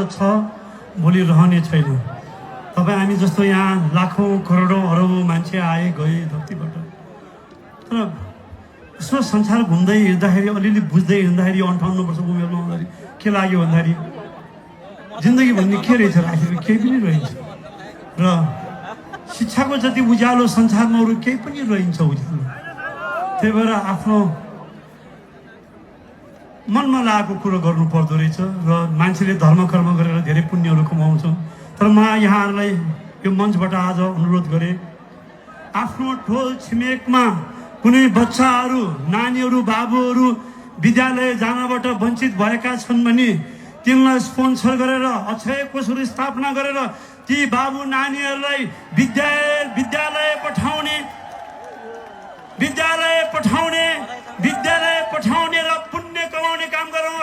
छ भोलि रहने छैन। तपाईँ हामी जस्तो यहाँ लाखौँ करोडौँ अरबौँ मान्छे आए गए धरतीबाट, तर यसो संसार घुम्दै हिँड्दाखेरि अलिअलि बुझ्दै हिँड्दाखेरि 58 वर्ष उमेरमा हुँदाखेरि के लाग्यो भन्दाखेरि जिन्दगी भन्ने के रहेछ र आखिर केही पनि रहन्छ र शिक्षाको जति उज्यालो संसारमा अरू केही पनि रहन्छ उज्यालो। त्यही भएर आफ्नो मनमा लागेको कुरो गर्नु पर्दो रहेछ र मान्छेले धर्म कर्म गरेर धेरै पुण्यहरू कमाउँछन्। तर म यहाँहरूलाई यो मञ्चबाट आज अनुरोध गरेँ, आफ्नो ठोल छिमेकमा कुनै बच्चाहरू नानीहरू बाबुहरू विद्यालय जानबाट वञ्चित भएका छन् भने तिनलाई स्पोन्सर गरेर अक्षय कोषहरू स्थापना गरेर ती बाबु नानीहरूलाई विद्यालय पठाउने र पुण्य कमाउने काम गरौँ।